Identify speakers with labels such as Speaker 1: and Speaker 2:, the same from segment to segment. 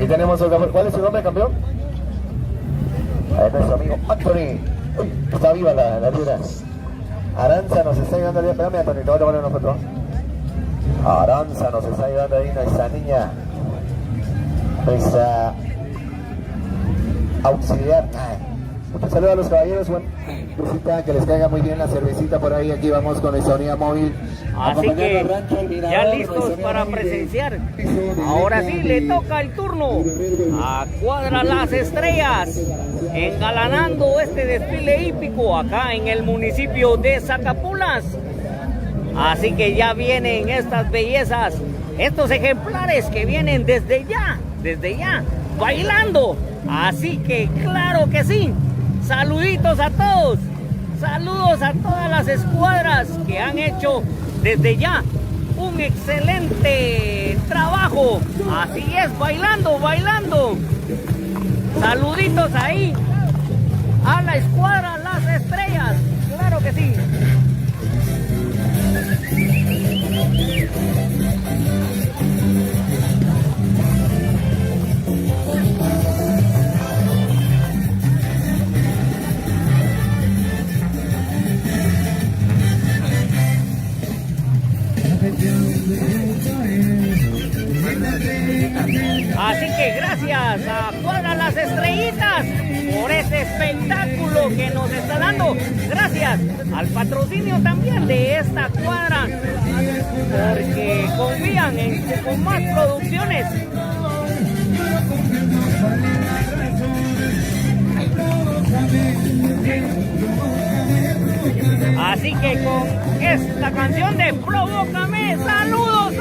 Speaker 1: Aquí tenemos otro. ¿Cuál es su nombre, campeón? Nuestro amigo Anthony. Uy, está viva la luna. Aranza nos está ayudando ahí. Espérame, Anthony, te voy a tomar una foto. Aranza nos está ayudando ahí, nuestra niña. Nuestra auxiliar. Un saludo a los caballeros, bueno, que les caiga muy bien la cervecita por ahí. Aquí vamos con nuestra unidad móvil.
Speaker 2: Así que ya listos para presenciar. Ahora sí le toca el turno a Cuadra Las Estrellas, engalanando este desfile hípico acá en el municipio de Zacapulas. Así que ya vienen estas bellezas, estos ejemplares que vienen desde ya, bailando. Así que claro que sí. Saluditos a todos, saludos a todas las escuadras que han hecho desde ya un excelente trabajo. Así es, bailando. Saluditos ahí a la escuadra Las Estrellas, claro que sí. Así que gracias a todas las estrellitas por este espectáculo que nos está dando. Gracias al patrocinio también de esta cuadra, porque confían en Chucumás Producciones. Así que con esta canción de Provócame, saludos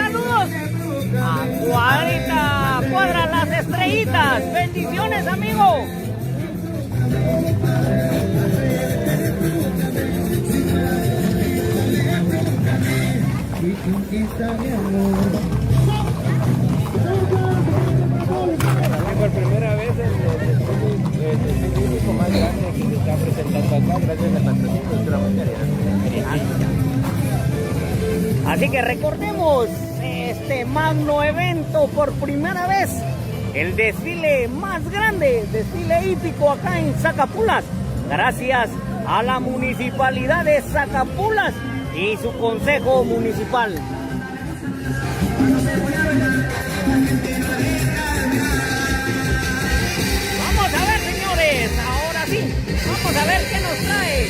Speaker 2: a Cuadra Las Estrellitas. Bendiciones, amigo.
Speaker 3: Por primera vez el público más grande que se está presentando acá, gracias al patrocinio de la materia.
Speaker 2: Así que recordemos este magno evento por primera vez, el desfile más grande, desfile hípico acá en Zacapulas, gracias a la municipalidad de Zacapulas y su consejo municipal. Vamos a ver, señores, ahora sí, vamos a ver qué nos trae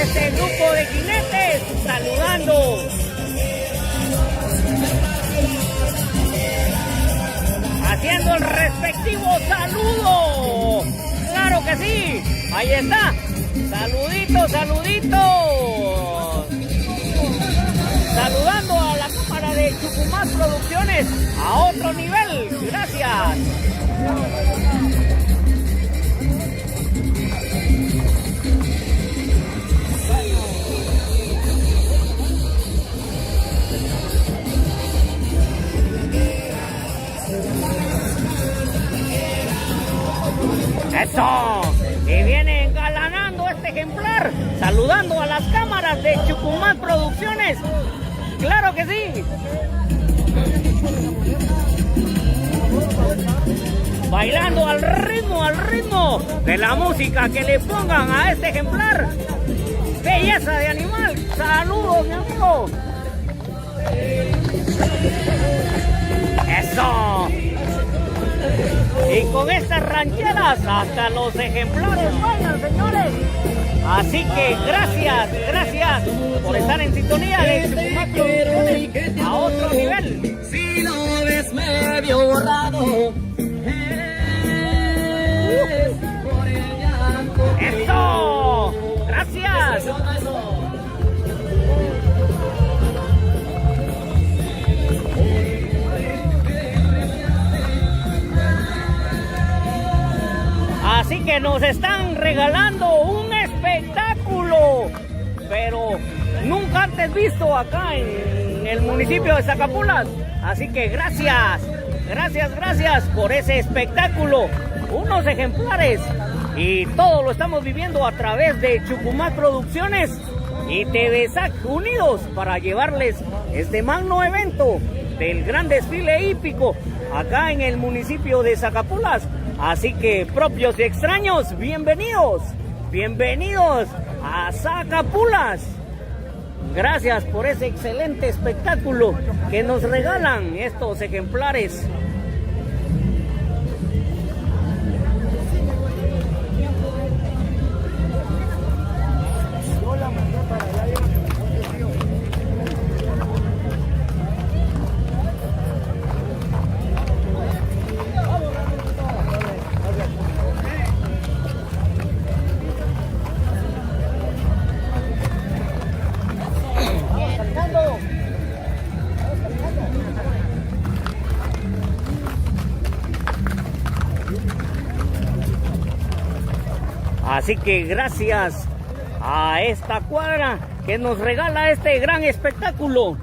Speaker 2: este grupo de jinetes saludando. Haciendo el respectivo saludo. Claro que sí. Ahí está. Saluditos. Saludando a la cámara de Chucumás Producciones a otro nivel. Gracias. ¡Eso! Y viene engalanando este ejemplar, saludando a las cámaras de Chucumás Producciones. ¡Claro que sí! Bailando al ritmo de la música que le pongan a este ejemplar. Belleza de animal. ¡Saludos, mi amigo! ¡Eso! Y con estas rancheras hasta los ejemplares bailan, señores. Así que gracias por estar en sintonía de Chucumás Producciones a otro nivel.
Speaker 4: Si lo ves medio borrado, por el llanto.
Speaker 2: ¡Eso! ¡Gracias! Así que nos están regalando un espectáculo, pero nunca antes visto acá en el municipio de Zacapulas. Así que gracias por ese espectáculo, unos ejemplares, y todo lo estamos viviendo a través de Chucumás Producciones y TV SAC unidos para llevarles este magno evento del gran desfile hípico acá en el municipio de Zacapulas. Así que propios y extraños, bienvenidos, bienvenidos a Zacapulas. Gracias por ese excelente espectáculo que nos regalan estos ejemplares. Así que gracias a esta cuadra que nos regala este gran espectáculo.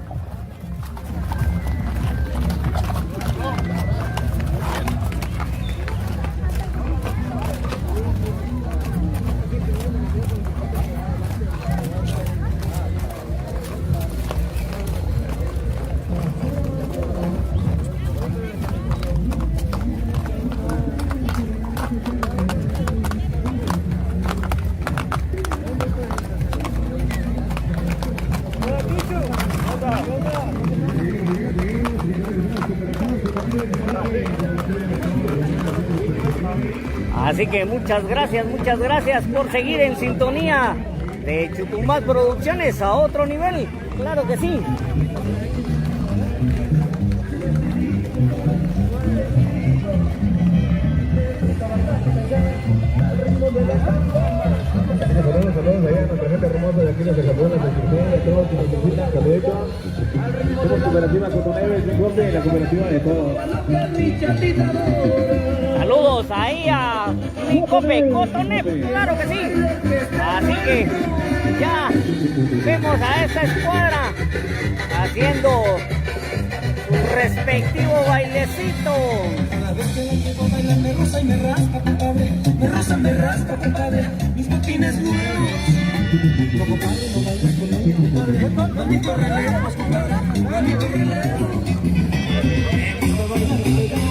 Speaker 2: Así que muchas gracias por seguir en sintonía de Chucumac Producciones a otro nivel, claro que sí.
Speaker 5: Saludos allá a nuestra gente hermosa de aquí de Zacapulas, de Chirquén, de todos que nos visitan, Cadeco. Somos Cooperativa Cotoneve, Chingope, la cooperativa de todos.
Speaker 2: Saludos ahí a Chingope, Cotoneve, claro que sí. Así que ya vemos a esta escuadra haciendo su respectivo bailecito.
Speaker 6: Cada vez que la llevo bailar me roza y me raspa, compadre. Me roza, me raspa, compadre. Mis patines nuevos. Como padre no bailas conmigo, compadre. Bonito relevos, compadre. Bonito relevos. Me gusta bailar pegado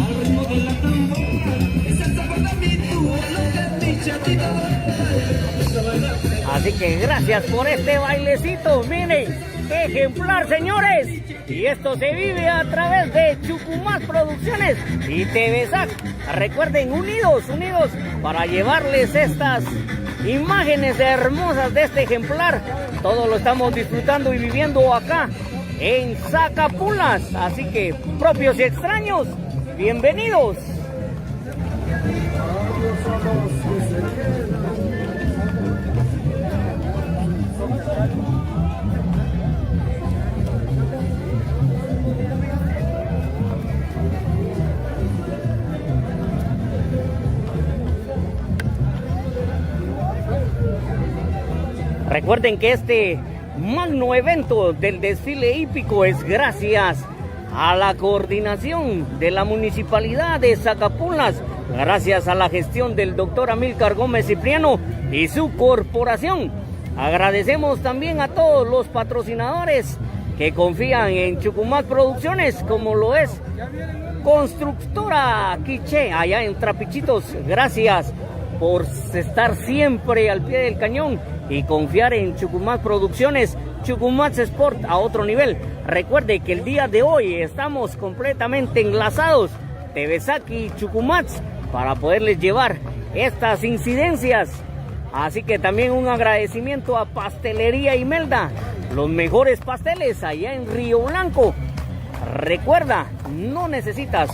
Speaker 6: al ritmo de la tambora. Es el sabor de mi duelo de mi chatita. Me gusta bailar pegado.
Speaker 2: Así que gracias por este bailecito, miren, qué ejemplar, señores. Y esto se vive a través de Chucumac Producciones y TV Sac. Recuerden, unidos para llevarles estas imágenes hermosas de este ejemplar. Todo lo estamos disfrutando y viviendo acá en Zacapulas. Así que, propios y extraños, bienvenidos. Recuerden que este magno evento del desfile hípico es gracias a la coordinación de la Municipalidad de Zacapulas, gracias a la gestión del doctor Amílcar Gómez Cipriano y su corporación. Agradecemos también a todos los patrocinadores que confían en Chucumac Producciones, como lo es Constructora Quiché, allá en Trapichitos. Gracias por estar siempre al pie del cañón y confiar en Chucumac Producciones, Chucumac Sport a otro nivel. Recuerde que el día de hoy estamos completamente enlazados, TV Sac y Chucumac, para poderles llevar estas incidencias. Así que también un agradecimiento a Pastelería Imelda, los mejores pasteles allá en Río Blanco. Recuerda, no necesitas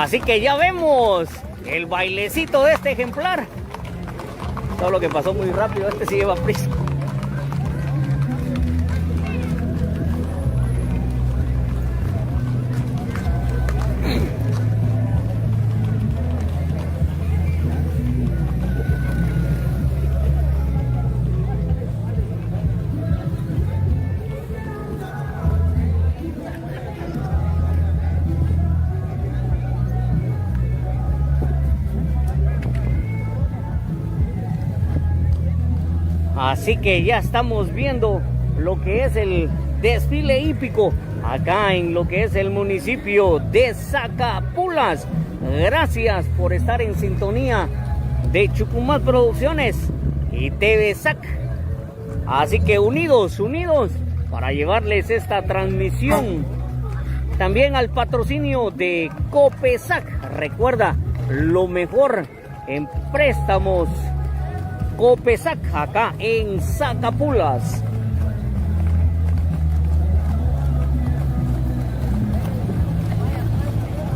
Speaker 2: así que ya vemos el bailecito de este ejemplar. Todo lo que pasó muy rápido, este sí lleva prisa. Así que ya estamos viendo lo que es el desfile hípico acá en lo que es el municipio de Zacapulas. Gracias por estar en sintonía de Chucumat Producciones y TV SAC. Así que unidos para llevarles esta transmisión. También al patrocinio de Copesac. Recuerda, lo mejor en préstamos. Copesac acá en Zacapulas.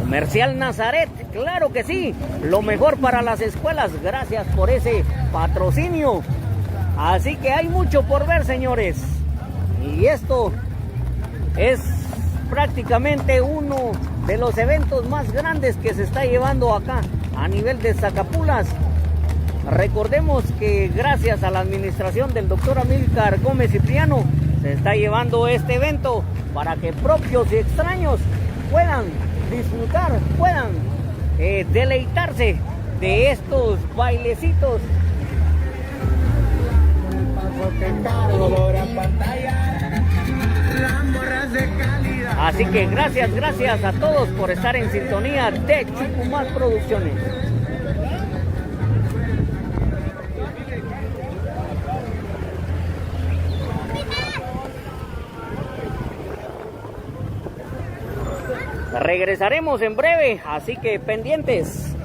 Speaker 2: Comercial Nazaret, claro que sí, lo mejor para las escuelas. Gracias por ese patrocinio. Así que hay mucho por ver, señores. Y esto es prácticamente uno de los eventos más grandes que se está llevando acá a nivel de Zacapulas. Recordemos que gracias a la administración del doctor Amílcar Gómez Cipriano se está llevando este evento para que propios y extraños puedan disfrutar, puedan deleitarse de estos bailecitos. Así que gracias a todos por estar en sintonía de Chucumat Producciones. Regresaremos en breve, así que pendientes.